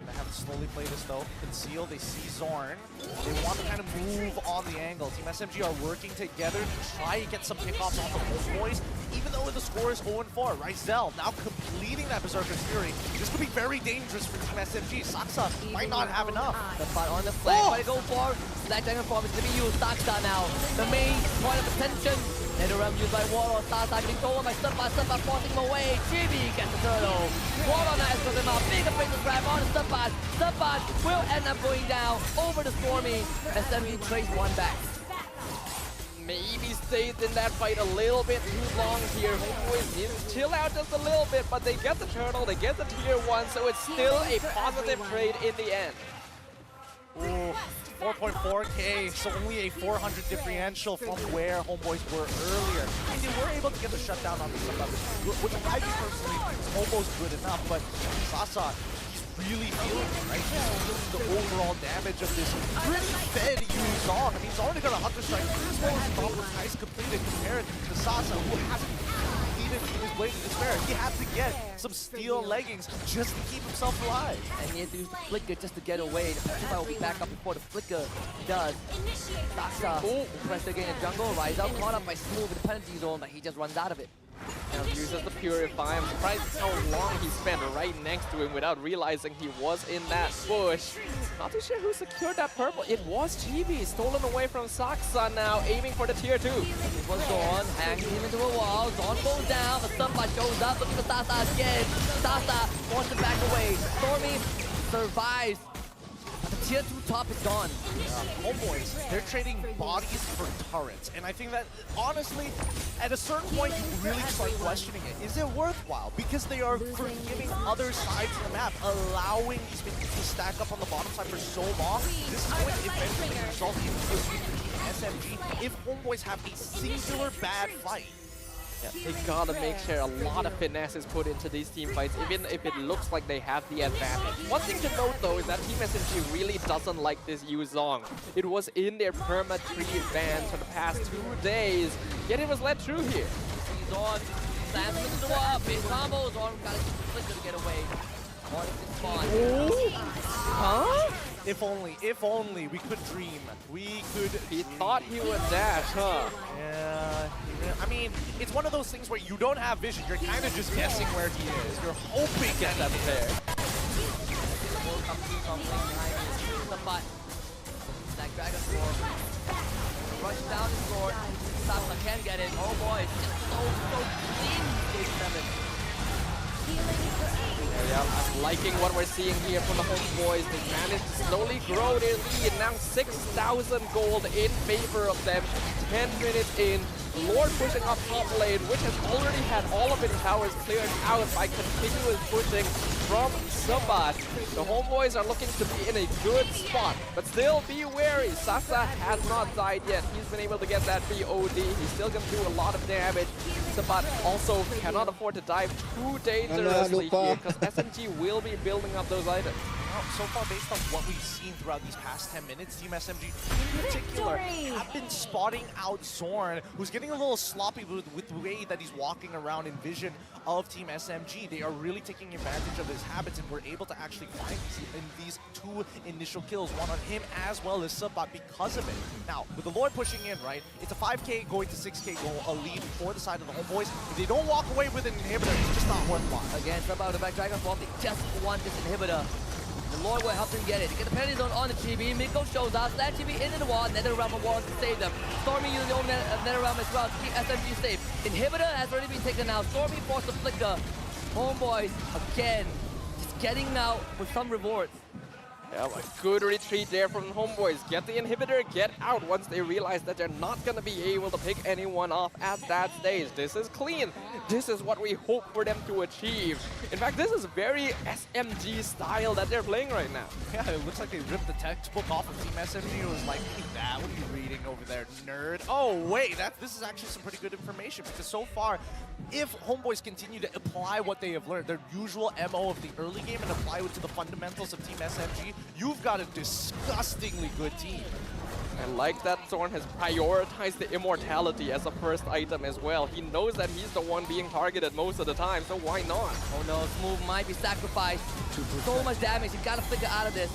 They have to slowly play this though. Conceal, they see Zorn. They want to kind of move on the angle. Team SMG are working together to try and get some pickoffs off of Homeboys, even though the score is 0-4. Ryzel now completing that Berserker's Fury. This could be very dangerous for Team SMG. Saksa might not have enough. The fight on the flank, what to go for? Black Dragon form is going to be used. Saksa now, the main point of attention. Netherrealm used by Warlord. Saksa getting stolen by Stunbot. Stunbot forcing him away. GB gets the turtle. Warlord now has him out. Big appraisal grab on Stunbot. Stunbot will end up going down over the Stormy. SMG trace one back. Maybe stayed in that fight a little bit too long here. Homeboys need to chill out just a little bit, but they get the turtle, they get the tier 1, so it's still a positive trade in the end. Ooh, 4.4k, so only a 400 differential from where Homeboys were earlier. And they were able to get the shutdown on the sub, which I think personally is almost good enough, but Sasa, he's really feeling it, right? He's feeling the overall damage of this pretty fed Yuzong. I mean, he's already got a Hunter Strike. This one is Goblin Heist completed compared to Sasa, who hasn't completed his way to despair. He had to get some steel leggings just to keep himself alive. And he has to use the flicker just to get away. The Pacify will be back up before the flicker does. Sasa, press again in jungle. Ryzel caught up by Smooth with the penalty zone, but he just runs out of it. Now uses the Purify. I'm surprised how long he spent right next to him without realizing he was in that bush. Not too sure who secured that purple. It was GB, stolen away from Saksa now, aiming for the tier 2. It was Zorn, hanging him into a wall. Zorn goes down, the Stunbot goes up, looking for Sasa again. Sasa wants to back away. Stormy survives. But the tier 2 top is gone. Homeboys, they're trading bodies for turrets. And I think that, honestly, at a certain point, you really start questioning it. Is it worthwhile? Because they are forgiving other sides of the map, allowing these minions to stack up on the bottom side for so long. This is going to eventually result in a win for Team SMG if Homeboys have a singular bad fight. Yeah, they gotta make sure a lot of finesse is put into these team fights, even if it looks like they have the advantage. One thing to note though is that Team SMG really doesn't like this Yuzong. It was in their perma-3 ban for the past 2 days, yet it was let through here. He's on. Slams him into the wall. Big combos. Or gotta keep the flicker to get away. Or if it's spawn. Huh? If only we could dream. We could. He thought he would dash, huh? Yeah. I mean, it's one of those things where you don't have vision. You're kind of just guessing where he is. You're hoping that he's there. Will come through from behind the butt. That Dragon Sword. Rush down his sword. Sasa can get it. Oh boy, it's just so clean. Stage 7. Yeah, I'm liking what we're seeing here from the homeboys. They managed to slowly grow their lead. Now 6,000 gold in favor of them. 10 minutes in. Lord pushing up top lane, which has already had all of its towers cleared out by continuous pushing from Sabat. The homeboys are looking to be in a good spot, but still be wary. Sasa has not died yet. He's been able to get that BOD. He's still going to do a lot of damage. Sabat also cannot afford to dive too dangerously here, because SMG will be building up those items. Well, so far, based on what we've seen throughout these past 10 minutes, Team SMG in particular have been spotting out Zorn, who's getting a little sloppy with the way that he's walking around in vision of Team SMG. They are really taking advantage of his habits, and we're able to actually find these two initial kills, one on him as well as Sabat because of it. Now, with the Lord pushing in, right, it's a 5k going to 6k goal, a lead for the side of the homeboys. If they don't walk away with an inhibitor, it's just not worthwhile. Again, Sabat the back Dragon form. They just want this inhibitor. The Lord will help them get it. They get the penalty zone on the Chibi. Miko shows up. Slash Chibi into the wall. Nether Realm of Wall to save them. Stormy using the own Nether Realm as well to keep SMG safe. Inhibitor has already been taken out. Stormy forced the flicker. Homeboys, again, just getting out with some rewards. Yeah, a good retreat there from the homeboys. Get the inhibitor, get out once they realize that they're not going to be able to pick anyone off at that stage. This is clean. This is what we hope for them to achieve. In fact, this is very SMG style that they're playing right now. Yeah, it looks like they ripped the textbook off of Team SMG. It was like, what are you reading over there, nerd? Oh, wait, this is actually some pretty good information, because so far, if homeboys continue to apply what they have learned, their usual MO of the early game, and apply it to the fundamentals of Team SMG, you've got a disgustingly good team. I like that Zorn has prioritized the immortality as a first item as well. He knows that he's the one being targeted most of the time, so why not? Oh no, Smooth might be sacrificed. So much damage, you gotta figure out of this.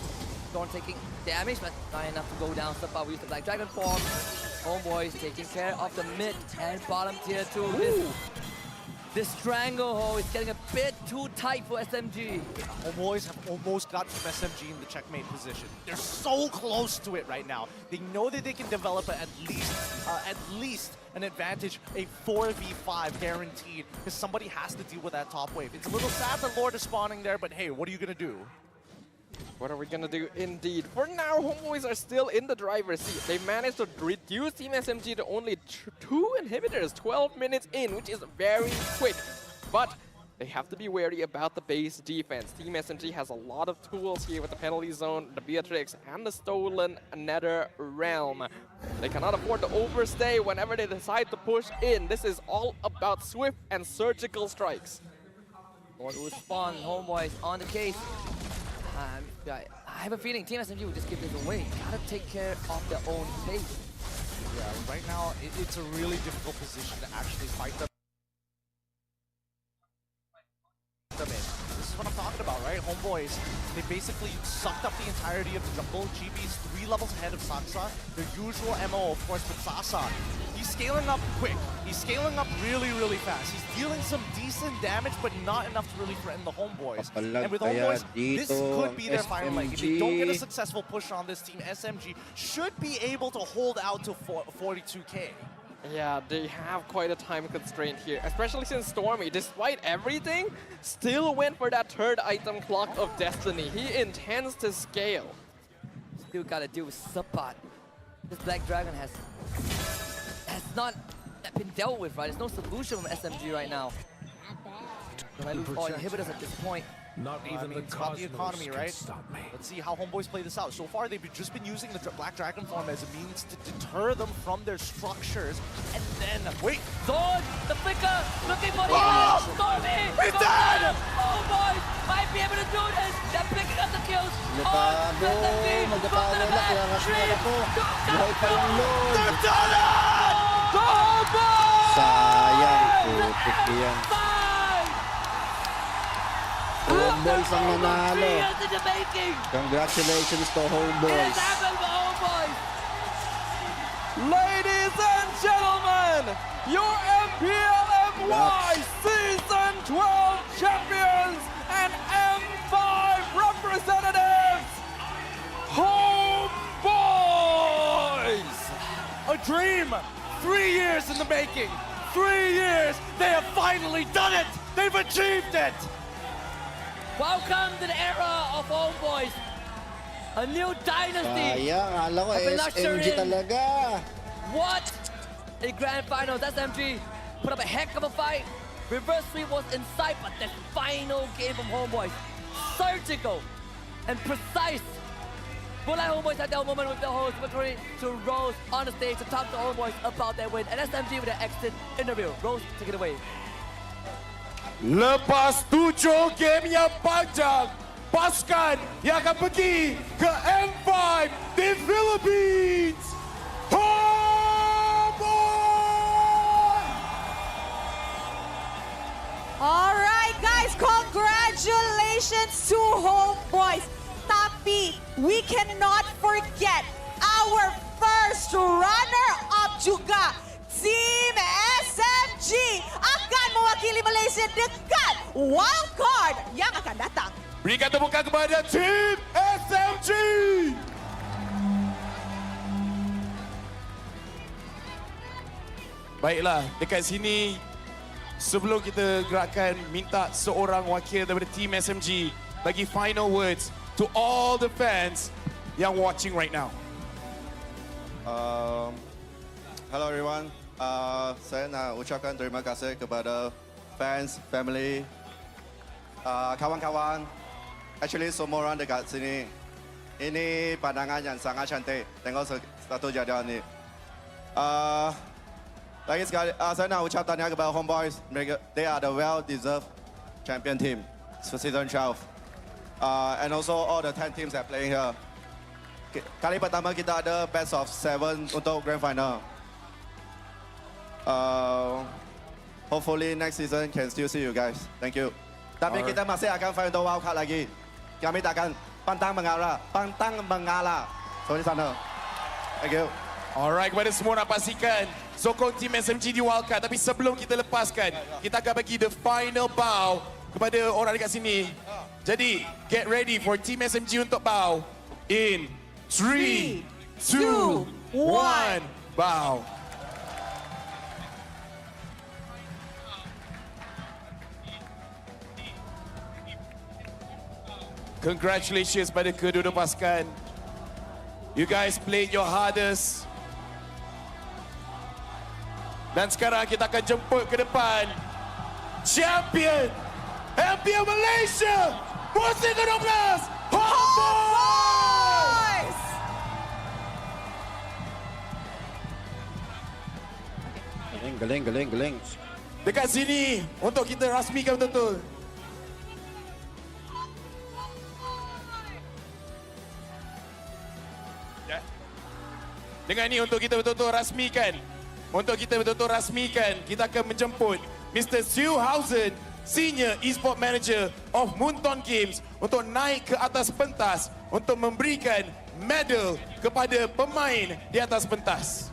Zorn taking damage, but not enough to go down. Step out, we use the Black Dragon form. Homeboys taking care of the mid and bottom tier 2. This stranglehold is getting a bit too tight for SMG. Homeboys have almost got Team SMG in the checkmate position. They're so close to it right now. They know that they can develop at least an advantage, a 4v5 guaranteed, because somebody has to deal with that top wave. It's a little sad that Lord is spawning there, but hey, what are you gonna do? What are we gonna do indeed? For now, homeboys are still in the driver's seat. They managed to reduce Team SMG to only 2 inhibitors, 12 minutes in, which is very quick. But they have to be wary about the base defense. Team SMG has a lot of tools here with the penalty zone, the Beatrix, and the stolen Nether Realm. They cannot afford to overstay whenever they decide to push in. This is all about swift and surgical strikes. Lord will spawn, homeboys on the case. I have a feeling Team SMG will just give this away. Gotta take care of their own pace. Yeah, right now it's a really difficult position to actually fight them in. This is what I'm talking about, right? Homeboys, they basically sucked up the entirety of the jungle. GB's 3 levels ahead of Saksa. Their usual MO, of course, with Sasa. He's scaling up quick. He's scaling up really, really fast. He's dealing some decent damage, but not enough to really threaten the homeboys. And with homeboys, this could be their final leg. If they don't get a successful push on this team, SMG should be able to hold out to 42k. Yeah, they have quite a time constraint here, especially since Stormy, despite everything, still went for that 3rd item, Clock of Destiny. He intends to scale. Still gotta deal with Sabat. This Black Dragon has not been dealt with, right? There's no solution from SMG right now. They might lose all inhibitors at this point. Not even the it's about the economy, right? Stop me. Let's see how homeboys play this out. So far, they've just been using the Black Dragon form as a means to deter them from their structures. And then, wait! Zorn, the flicker, looking for the Stormy! He's dead! Oh boy, might be able to do this! They're picking up the kills on SMG from the back! 3, 2, They've done it! Sayang po. Putik yan. M5! Homeboys ang After nanalo. 3 years in the making! Congratulations to It Homeboys. has happened for Homeboys! Ladies and gentlemen, your MPLMY Season 12 champions and M5 representatives, Homeboys! A dream! 3 years in the making! 3 years! They have finally done it! They've achieved it! Welcome to the era of Homeboys! A new dynasty! Sayang, alam ko I've been SMG ushering- talaga. What? A grand finals, SMG put up a heck of a fight. Reverse sweep was in sight, but that final game from Homeboys, surgical and precise. Bullet Homeboys had their moment with the host victory to Rose on the stage to talk to Homeboys about their win. And SMG with an exit interview. Rose, take it away. Lepas 7 game yang panjang, pasukan yang akan pergi ke M5 di Philippines. All right, guys, congratulations to Homeboys. Tapi, we cannot forget our first runner-up juga, Team SMG akan mewakili Malaysia dekat wildcard yang akan datang. Berikan tepukan kepada Team SMG. Baiklah, dekat sini sebelum kita gerakkan minta seorang wakil daripada Team SMG bagi final words to all the fans yang watching right now. Hello everyone. Saya nak ucapkan terima kasih kepada fans, family, kawan-kawan. Actually semua orang dekat sini. Ini pandangan yang sangat cantik. Tengok satu jadual ni. Lagi sekali, saya nak ucap tahniah kepada Homeboys. Mereka, they are the well-deserved champion team for season 12. And also all the 10 teams that playing here. Kali pertama kita ada best of 7 untuk grand final. Hopefully next season can still see you guys. Thank you. Tapi kita masih akan fight untuk wildcard lagi. Kami takkan pantang mengalah, seperti sana. Thank you. Alright, kepada semua nak pastikan sokong Team SMG di wildcard. Tapi sebelum kita lepaskan, kita akan bagi the final bow kepada orang dekat sini. Jadi, get ready for Team SMG untuk bow in 3, 2, 1, bow. Congratulations pada kedua-dua pasukan. You guys played your hardest. Dan sekarang kita akan jemput ke depan champion MPL Malaysia musim ke-12 Homeboys. Galing. Dekat sini untuk kita rasmikan betul-betul. Dengan ini untuk kita betul-betul rasmikan. Untuk kita betul-betul rasmikan, kita akan menjemput Mr. Siu Hausen, Senior Esport Manager of Moonton Games untuk naik ke atas pentas untuk memberikan medal kepada pemain di atas pentas.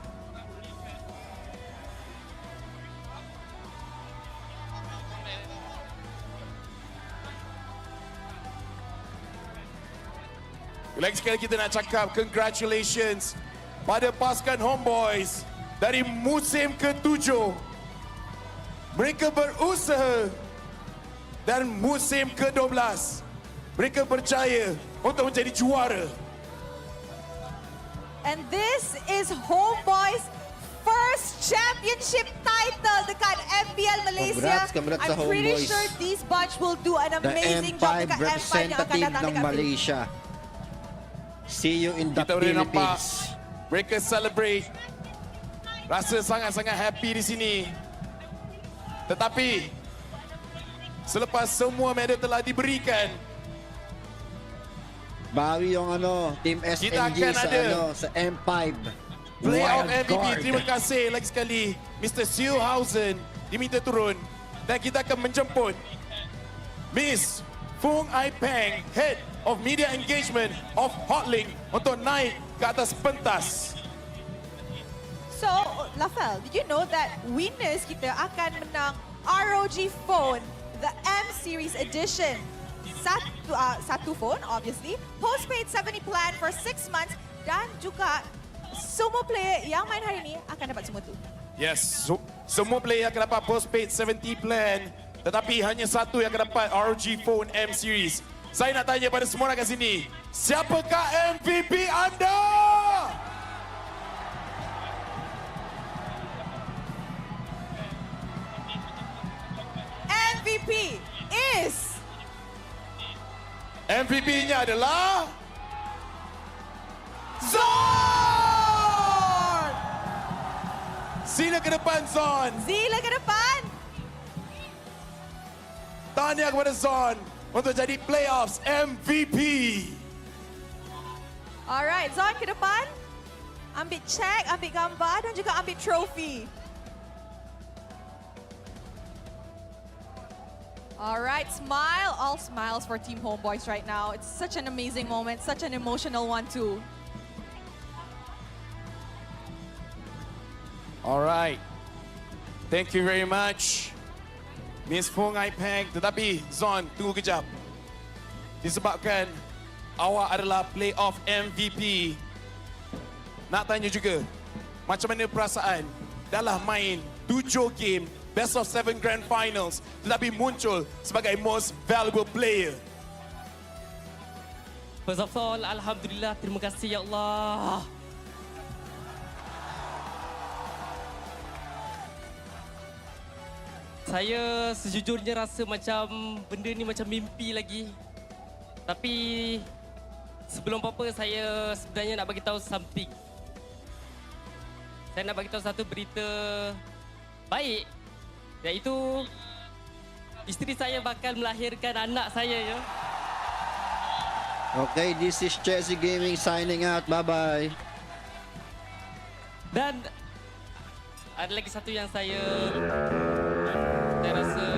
Lagi sekali kita nak cakap congratulations pada pasukan Homeboys. Dari musim ke-7, mereka berusaha dan musim ke-12, mereka berjaya untuk menjadi juara. And this is Homeboys' first championship title dekat MPL Malaysia. Congrats I'm sa pretty Homeboys. sure these bunch will do an The amazing job M5 dekat M5 yang akan representative datang ng dekat Malaysia. See you in the Kita boleh nampak Philippines. mereka celebrate. Rasa sangat-sangat happy di sini. Tetapi selepas semua medal telah diberikan, bawi yung Team SMG akan sa ada sa M5. Playoff Wild MVP. card. Terima kasih lagi sekali Mr. Siu Hausen diminta turun dan kita akan menjemput Miss Fung Ai Peng, Head of Media Engagement of Hotlink untuk naik ke atas pentas. So, Lafel, did you know that winners kita akan menang ROG phone, the M Series Edition. Satu phone, obviously. Postpaid 70 plan for 6 months. Dan juga semua player yang main hari ini akan dapat semua tu. Yes, semua player akan dapat postpaid 70 plan. Tetapi hanya satu yang akan dapat ROG Phone M Series. Saya nak tanya pada semua orang kat sini, siapakah MVP anda? MVP is... MVP-nya adalah... Zon! Sila ke depan, Zon. Sila ke depan. Tahniah kepada Zon untuk jadi playoffs MVP. Alright, Zon ke depan. Ambil check, ambil gambar dan juga ambil trofi. Alright, smile. All smiles for Team Homeboys right now. It's such an amazing moment, such an emotional one too. Alright. Thank you very much, Miss Fung Ai Peng. Tetapi, Zon, tunggu kejap. Disebabkan awak adalah playoff MVP. Nak tanya juga, macam mana perasaan dalam main 7 game Best of 7 Grand Finals tetapi muncul sebagai most valuable player? First of all, Alhamdulillah, terima kasih ya Allah. Saya sejujurnya rasa macam benda ni macam mimpi lagi. Tapi sebelum apa-apa saya sebenarnya nak bagi tahu something. Saya nak bagi tahu satu berita baik, iaitu isteri saya bakal melahirkan anak saya ya. Okay, this is ChezyGaming signing out. Bye-bye. Dan ada lagi satu yang saya rasa